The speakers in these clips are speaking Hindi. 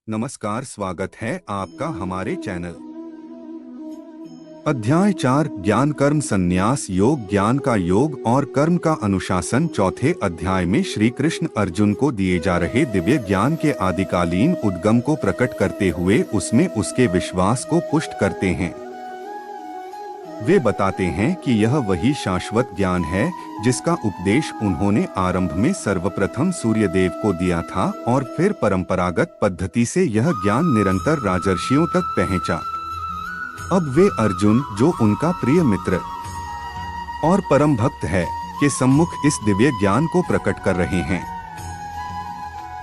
नमस्कार, स्वागत है आपका हमारे चैनल। अध्याय 4 ज्ञान कर्म संन्यास योग। ज्ञान का योग और कर्म का अनुशासन। चौथे अध्याय में श्री कृष्ण अर्जुन को दिए जा रहे दिव्य ज्ञान के आदिकालीन उद्गम को प्रकट करते हुए उसमें उसके विश्वास को पुष्ट करते हैं। वे बताते हैं कि यह वही शाश्वत ज्ञान है जिसका उपदेश उन्होंने आरंभ में सर्वप्रथम सूर्यदेव को दिया था और फिर परंपरागत पद्धति से यह ज्ञान निरंतर राजर्षियों तक पहुंचा। अब वे अर्जुन, जो उनका प्रिय मित्र और परम भक्त है, के सम्मुख इस दिव्य ज्ञान को प्रकट कर रहे हैं।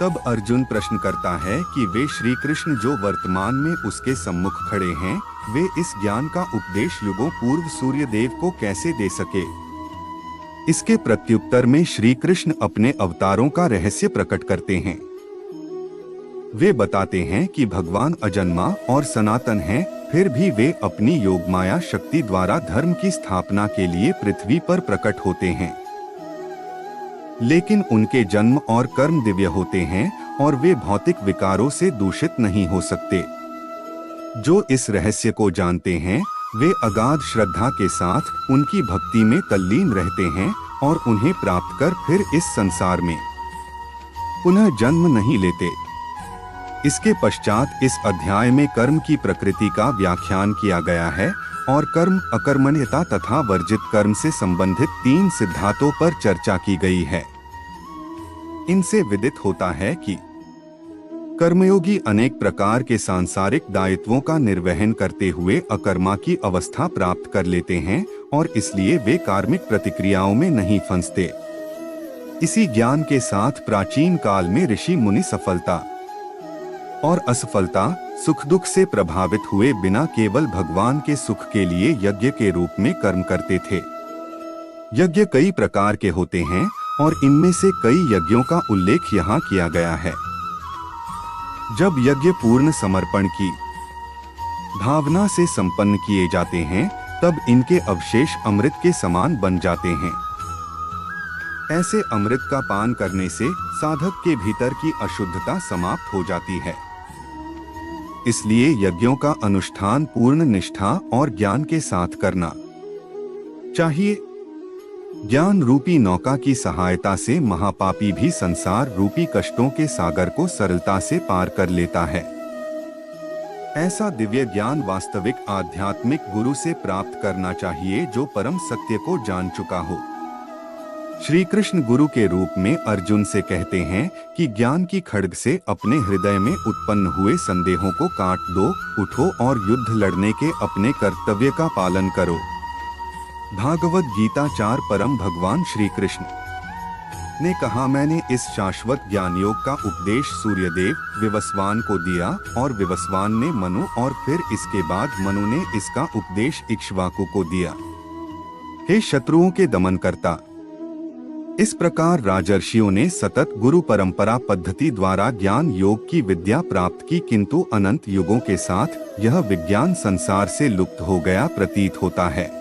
तब अर्जुन प्रश्न करता है कि वे श्री कृष्ण जो वर्तमान में उसके सम्मुख खड़े हैं, वे इस ज्ञान का उपदेश युगों पूर्व सूर्यदेव को कैसे दे सके। इसके प्रत्युत्तर में श्री कृष्ण अपने अवतारों का रहस्य प्रकट करते हैं। वे बताते हैं कि भगवान अजन्मा और सनातन हैं, फिर भी वे अपनी योगमाया शक्ति द्वारा धर्म की स्थापना के लिए पृथ्वी पर प्रकट होते हैं। लेकिन उनके जन्म और कर्म दिव्य होते हैं और वे भौतिक विकारों से दूषित नहीं हो सकते। जो इस रहस्य को जानते हैं, वे अगाध श्रद्धा के साथ उनकी भक्ति में तल्लीन रहते हैं और उन्हें प्राप्त कर फिर इस संसार में पुनः जन्म नहीं लेते। इसके पश्चात इस अध्याय में कर्म की प्रकृति का व्याख्यान किया गया है और कर्म, अकर्मण्यता तथा वर्जित कर्म से संबंधित 3 सिद्धांतों पर चर्चा की गई है। इनसे विदित होता है कि कर्मयोगी अनेक प्रकार के सांसारिक दायित्वों का निर्वहन करते हुए अकर्मा की अवस्था प्राप्त कर लेते हैं और इसलिए वे कार्मिक प्रतिक्रियाओं में नहीं फंसते। इसी ज्ञान के साथ प्राचीन काल में ऋषि मुनि सफलता और असफलता, सुख दुख से प्रभावित हुए बिना केवल भगवान के सुख के लिए यज्ञ के रूप में कर्म करते थे। यज्ञ कई प्रकार के होते हैं और इनमें से कई यज्ञों का उल्लेख यहाँ किया गया है। जब यज्ञ पूर्ण समर्पण की भावना से संपन्न किए जाते हैं, तब इनके अवशेष अमृत के समान बन जाते हैं। ऐसे अमृत का पान करने से साधक के भीतर की अशुद्धता समाप्त हो जाती है। इसलिए यज्ञों का अनुष्ठान पूर्ण निष्ठा और ज्ञान के साथ करना चाहिए। ज्ञान रूपी नौका की सहायता से महापापी भी संसार रूपी कष्टों के सागर को सरलता से पार कर लेता है। ऐसा दिव्य ज्ञान वास्तविक आध्यात्मिक गुरु से प्राप्त करना चाहिए जो परम सत्य को जान चुका हो। श्री कृष्ण गुरु के रूप में अर्जुन से कहते हैं कि ज्ञान की खड्ग से अपने हृदय में उत्पन्न हुए संदेहों को काट दो, उठो और युद्ध लड़ने के अपने कर्तव्य का पालन करो। भागवत गीता 4 परम भगवान श्री कृष्ण ने कहा, मैंने इस शाश्वत ज्ञान योग का उपदेश सूर्यदेव विवस्वान को दिया और विवस्वान ने मनु और फिर इसके बाद मनु ने इसका उपदेश इक्ष्वाकु को दिया। हे शत्रुओं के दमन करता, इस प्रकार राजर्षियों ने सतत गुरु परंपरा पद्धति द्वारा ज्ञान योग की विद्या प्राप्त की, किंतु अनंत युगों के साथ यह विज्ञान संसार से लुप्त हो गया प्रतीत होता है।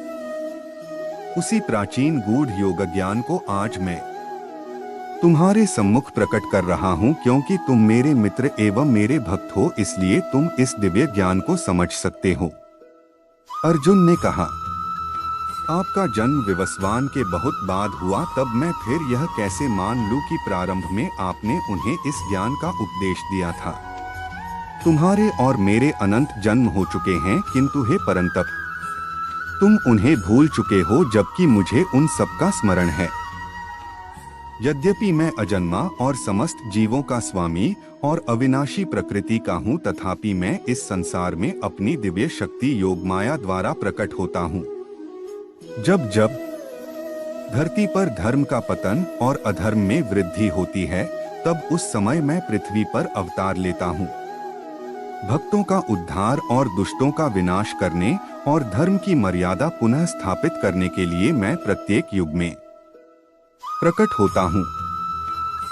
उसी प्राचीन गूढ़ योग ज्ञान को आज मैं तुम्हारे सम्मुख प्रकट कर रहा हूँ, क्योंकि तुम मेरे मित्र एवं मेरे भक्त हो, इसलिए तुम इस दिव्य ज्ञान को समझ सकते हो। अर्जुन ने कहा, आपका जन्म विवस्वान के बहुत बाद हुआ, तब मैं फिर यह कैसे मान लूं कि प्रारंभ में आपने उन्हें इस ज्ञान का उपदेश दिया था। तुम्हारे और मेरे अनंत जन्म हो चुके हैं, किंतु हे परंतप, तुम उन्हें भूल चुके हो, जबकि मुझे उन सबका स्मरण है। यद्यपि मैं अजन्मा और समस्त जीवों का स्वामी और अविनाशी प्रकृति का हूँ, तथापि मैं इस संसार में अपनी दिव्य शक्ति योगमाया द्वारा प्रकट होता हूँ। जब जब धरती पर धर्म का पतन और अधर्म में वृद्धि होती है, तब उस समय मैं पृथ्वी पर अवतार लेता हूँ। भक्तों का उद्धार और दुष्टों का विनाश करने और धर्म की मर्यादा पुनः स्थापित करने के लिए मैं प्रत्येक युग में प्रकट होता हूँ।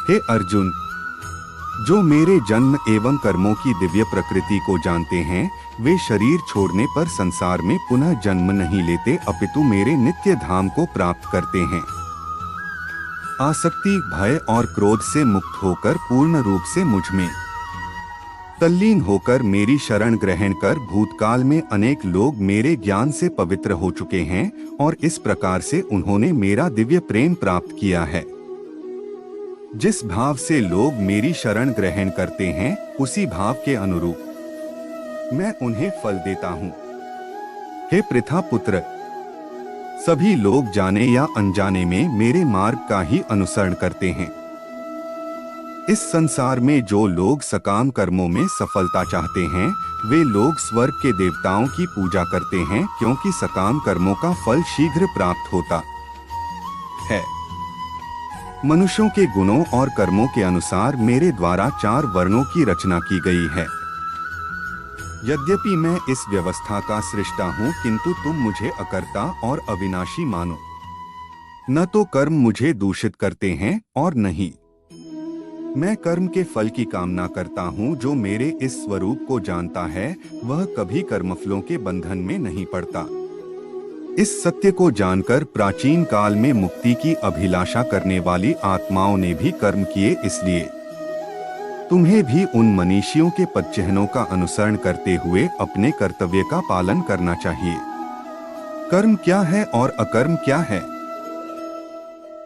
हे अर्जुन, जो मेरे जन्म एवं कर्मों की दिव्य प्रकृति को जानते हैं, वे शरीर छोड़ने पर संसार में पुनः जन्म नहीं लेते, अपितु मेरे नित्य धाम को प्राप्त करते हैं। आसक्ति, भय और क्रोध से मुक्त होकर पूर्ण रूप से मुझ में तल्लीन होकर मेरी शरण ग्रहण कर भूतकाल में अनेक लोग मेरे ज्ञान से पवित्र हो चुके हैं और इस प्रकार से उन्होंने मेरा दिव्य प्रेम प्राप्त किया है। जिस भाव से लोग मेरी शरण ग्रहण करते हैं उसी भाव के अनुरूप मैं उन्हें फल देता हूँ। हे पृथा पुत्र, सभी लोग जाने या अनजाने में मेरे मार्ग का ही अनुसरण करते हैं। इस संसार में जो लोग सकाम कर्मों में सफलता चाहते हैं वे लोग स्वर्ग के देवताओं की पूजा करते हैं, क्योंकि सकाम कर्मों का फल शीघ्र प्राप्त होता है। मनुष्यों के गुणों और कर्मों के अनुसार मेरे द्वारा 4 वर्णों की रचना की गई है। यद्यपि मैं इस व्यवस्था का सृष्टा हूँ, किंतु तुम मुझे अकर्ता और अविनाशी मानो। न तो कर्म मुझे दूषित करते हैं और नहीं मैं कर्म के फल की कामना करता हूँ। जो मेरे इस स्वरूप को जानता है वह कभी कर्मफलों के बंधन में नहीं पड़ता। इस सत्य को जानकर प्राचीन काल में मुक्ति की अभिलाषा करने वाली आत्माओं ने भी कर्म किए, इसलिए तुम्हें भी उन मनीषियों के पदचिह्नों का अनुसरण करते हुए अपने कर्तव्य का पालन करना चाहिए। कर्म क्या है और अकर्म क्या है,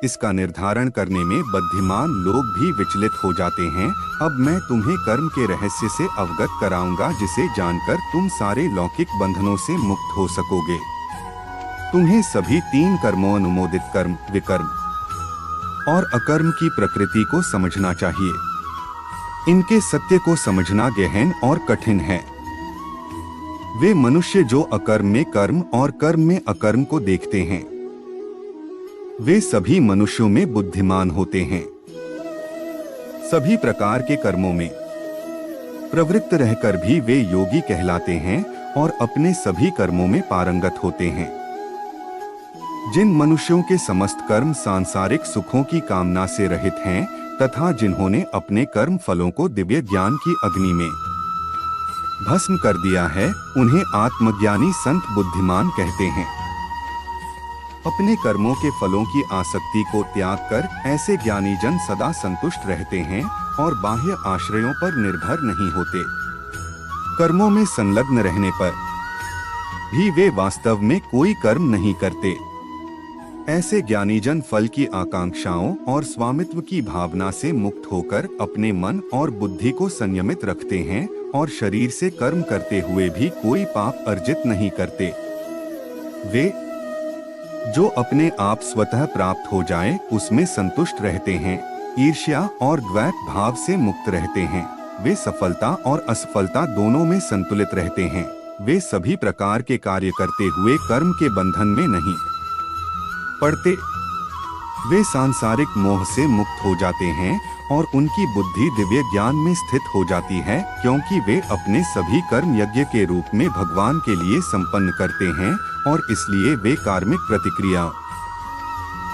इसका निर्धारण करने में बुद्धिमान लोग भी विचलित हो जाते हैं। अब मैं तुम्हें कर्म के रहस्य से अवगत कराऊंगा, जिसे जानकर तुम सारे लौकिक बंधनों से मुक्त हो सकोगे। तुम्हें सभी 3 कर्मों अनुमोदित कर्म, विकर्म और अकर्म की प्रकृति को समझना चाहिए। इनके सत्य को समझना गहन और कठिन है। वे मनुष्य जो अकर्म में कर्म और कर्म में अकर्म को देखते हैं वे सभी मनुष्यों में बुद्धिमान होते हैं। सभी प्रकार के कर्मों में प्रवृत्त रहकर भी वे योगी कहलाते हैं और अपने सभी कर्मों में पारंगत होते हैं। जिन मनुष्यों के समस्त कर्म सांसारिक सुखों की कामना से रहित हैं तथा जिन्होंने अपने कर्म फलों को दिव्य ज्ञान की अग्नि में भस्म कर दिया है, उन्हें आत्मज्ञानी संत बुद्धिमान कहते हैं। अपने कर्मों के फलों की आसक्ति को त्याग कर ऐसे ज्ञानी जन सदा संतुष्ट रहते हैं और बाह्य आश्रयों पर निर्भर नहीं होते। कर्मों में संलग्न रहने पर भी वे वास्तव में कोई कर्म नहीं करते। ऐसे ज्ञानी जन फल की आकांक्षाओं और स्वामित्व की भावना से मुक्त होकर अपने मन और बुद्धि को संयमित रखते हैं और शरीर से कर्म करते हुए भी कोई पाप अर्जित नहीं करते। वे जो अपने आप स्वतः प्राप्त हो जाए उसमें संतुष्ट रहते हैं, ईर्ष्या और द्वैत भाव से मुक्त रहते हैं। वे सफलता और असफलता दोनों में संतुलित रहते हैं। वे सभी प्रकार के कार्य करते हुए कर्म के बंधन में नहीं पड़ते। वे सांसारिक मोह से मुक्त हो जाते हैं और उनकी बुद्धि दिव्य ज्ञान में स्थित हो जाती है, क्योंकि वे अपने सभी कर्म यज्ञ के रूप में भगवान के लिए संपन्न करते हैं और इसलिए वे कार्मिक प्रतिक्रिया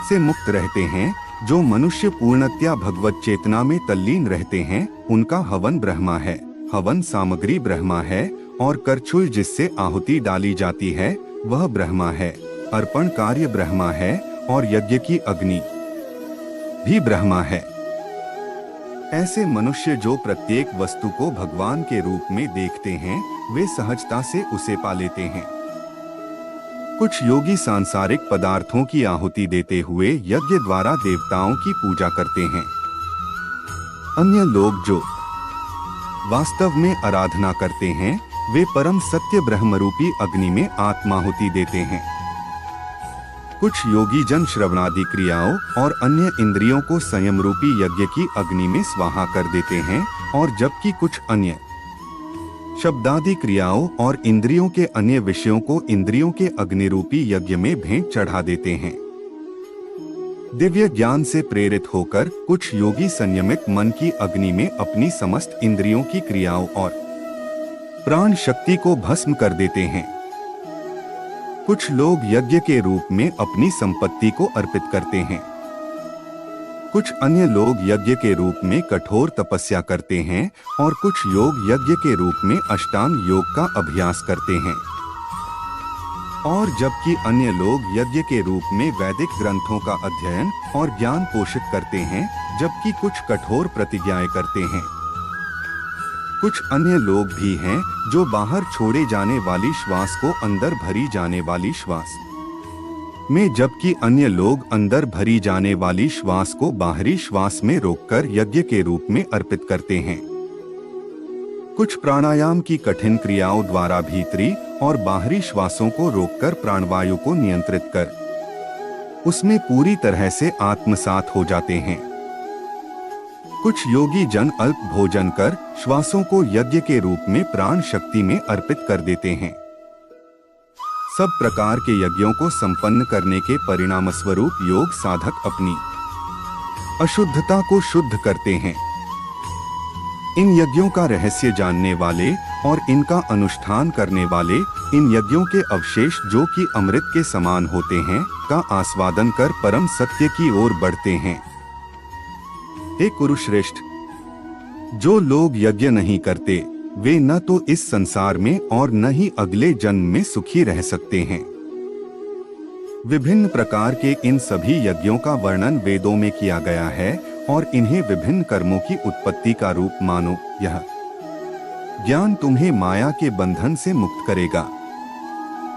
से मुक्त रहते हैं। जो मनुष्य पूर्णतया भगवत चेतना में तल्लीन रहते हैं उनका हवन ब्रह्मा है, हवन सामग्री ब्रह्मा है और करछुल जिससे आहुति डाली जाती है वह ब्रह्मा है, अर्पण कार्य ब्रह्मा है और यज्ञ की अग्नि भी ब्रह्मा है। ऐसे मनुष्य जो प्रत्येक वस्तु को भगवान के रूप में देखते हैं वे सहजता से उसे पा लेते हैं। कुछ योगी सांसारिक पदार्थों की आहुति देते हुए यज्ञ द्वारा देवताओं की पूजा करते हैं। अन्य लोग जो वास्तव में आराधना करते हैं वे परम सत्य ब्रह्मरूपी अग्नि में आत्माहुति देते हैं। कुछ योगी जन श्रवणादि क्रियाओं और अन्य इंद्रियों को संयम रूपी यज्ञ की अग्नि में स्वाहा कर देते हैं और जबकि कुछ अन्य शब्दादि क्रियाओं और इंद्रियों के अन्य विषयों को इंद्रियों के अग्नि रूपी यज्ञ में भेंट चढ़ा देते हैं। दिव्य ज्ञान से प्रेरित होकर कुछ योगी संयमित मन की अग्नि में अपनी समस्त इंद्रियों की क्रियाओं और प्राण शक्ति को भस्म कर देते हैं। कुछ लोग यज्ञ के रूप में अपनी संपत्ति को अर्पित करते हैं। कुछ अन्य लोग यज्ञ के रूप में कठोर तपस्या करते हैं और कुछ योग यज्ञ के रूप में अष्टांग योग का अभ्यास करते हैं। और जबकि अन्य लोग यज्ञ के रूप में वैदिक ग्रंथों का अध्ययन और ज्ञान पोषित करते हैं, जबकि कुछ कठोर प्रतिज्ञाएं करते हैं। कुछ अन्य लोग भी हैं जो बाहर छोड़े जाने वाली श्वास को अंदर भरी जाने वाली श्वास में, जबकि अन्य लोग अंदर भरी जाने वाली श्वास को बाहरी श्वास में रोककर यज्ञ के रूप में अर्पित करते हैं। कुछ प्राणायाम की कठिन क्रियाओं द्वारा भीतरी और बाहरी श्वासों को रोककर प्राणवायु को नियंत्रित कर उसमें पूरी तरह से आत्मसात हो जाते हैं। कुछ योगी जन अल्प भोजन कर श्वासों को यज्ञ के रूप में प्राण शक्ति में अर्पित कर देते हैं। सब प्रकार के यज्ञों को संपन्न करने के परिणामस्वरूप योग साधक अपनी अशुद्धता को शुद्ध करते हैं। इन यज्ञों का रहस्य जानने वाले और इनका अनुष्ठान करने वाले इन यज्ञों के अवशेष जो कि अमृत के समान होते हैं का आस्वादन कर परम सत्य की ओर बढ़ते हैं। हे कुरुश्रेष्ठ, जो लोग यज्ञ नहीं करते वे न तो इस संसार में और न ही अगले जन्म में सुखी रह सकते हैं। विभिन्न प्रकार के इन सभी यज्ञों का वर्णन वेदों में किया गया है और इन्हें विभिन्न कर्मों की उत्पत्ति का रूप मानो। यह ज्ञान तुम्हें माया के बंधन से मुक्त करेगा।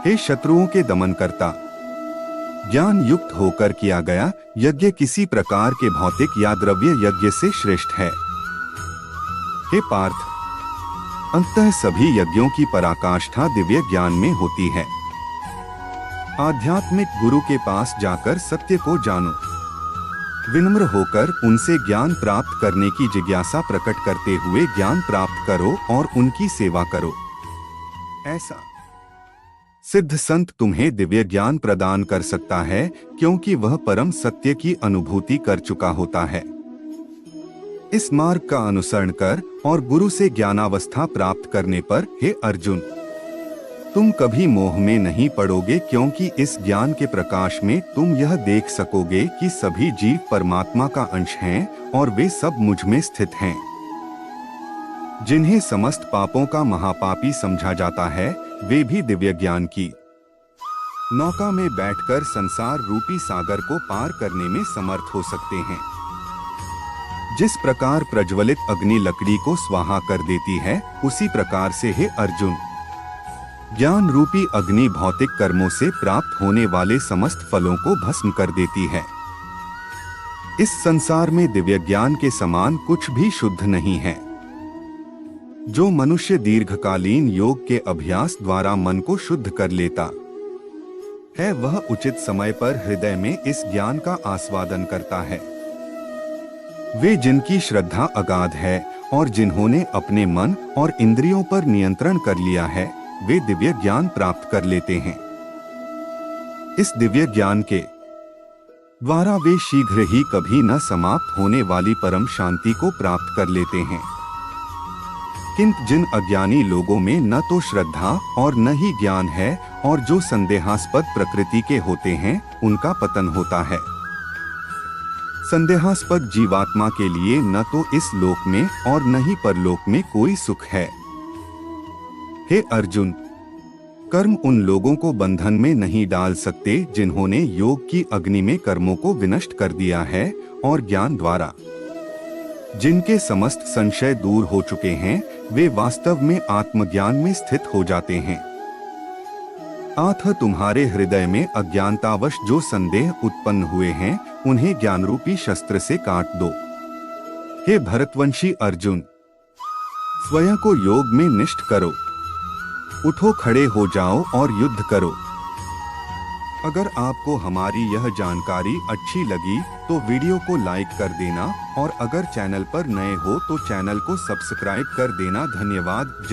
हे शत्रुओं के दमन करता, ज्ञान युक्त होकर किया गया यज्ञ किसी प्रकार के भौतिक या द्रव्य यज्ञ से श्रेष्ठ है। हे पार्थ, अंततः सभी यज्ञों की पराकाष्ठा दिव्य ज्ञान में होती है। आध्यात्मिक गुरु के पास जाकर सत्य को जानो। विनम्र होकर उनसे ज्ञान प्राप्त करने की जिज्ञासा प्रकट करते हुए ज्ञान प्राप्त करो और उनकी सेवा करो। ऐसा सिद्ध संत तुम्हें दिव्य ज्ञान प्रदान कर सकता है क्योंकि वह परम सत्य की अनुभूति कर चुका होता है। इस मार्ग का अनुसरण कर और गुरु से ज्ञानावस्था प्राप्त करने पर हे अर्जुन, तुम कभी मोह में नहीं पड़ोगे क्योंकि इस ज्ञान के प्रकाश में तुम यह देख सकोगे कि सभी जीव परमात्मा का अंश हैं और वे सब मुझ में स्थित हैं। जिन्हें समस्त पापों का महापापी समझा जाता है वे भी दिव्य ज्ञान की नौका में बैठकर संसार रूपी सागर को पार करने में समर्थ हो सकते हैं। जिस प्रकार प्रज्वलित अग्नि लकड़ी को स्वाहा कर देती है, उसी प्रकार से हे अर्जुन, ज्ञान रूपी अग्नि भौतिक कर्मों से प्राप्त होने वाले समस्त फलों को भस्म कर देती है। इस संसार में दिव्य ज्ञान के समान कुछ भी शुद्ध नहीं है। जो मनुष्य दीर्घकालीन योग के अभ्यास द्वारा मन को शुद्ध कर लेता है, वह उचित समय पर हृदय में इस ज्ञान का आस्वादन करता है। वे जिनकी श्रद्धा अगाध है और जिन्होंने अपने मन और इंद्रियों पर नियंत्रण कर लिया है, वे दिव्य ज्ञान प्राप्त कर लेते हैं। इस दिव्य ज्ञान के द्वारा वे शीघ्र ही कभी न समाप्त होने वाली परम शांति को प्राप्त कर लेते हैं। किंतु जिन अज्ञानी लोगों में न तो श्रद्धा और न ही ज्ञान है और जो संदेहास्पद प्रकृति के होते हैं, उनका पतन होता है। संदेहास्पद जीवात्मा के लिए न तो इस लोक में और न ही परलोक में कोई सुख है। हे अर्जुन, कर्म उन लोगों को बंधन में नहीं डाल सकते जिन्होंने योग की अग्नि में कर्मों को विनष्ट कर दिया है और ज्ञान द्वारा जिनके समस्त संशय दूर हो चुके हैं, वे वास्तव में आत्मज्ञान में स्थित हो जाते हैं। अतः तुम्हारे हृदय में अज्ञानतावश जो संदेह उत्पन्न हुए हैं, उन्हें ज्ञान रूपी शस्त्र से काट दो। हे भरतवंशी अर्जुन, स्वयं को योग में निष्ठ करो। उठो, खड़े हो जाओ और युद्ध करो। अगर आपको हमारी यह जानकारी अच्छी लगी तो वीडियो को लाइक कर देना और अगर चैनल पर नए हो तो चैनल को सब्सक्राइब कर देना। धन्यवाद।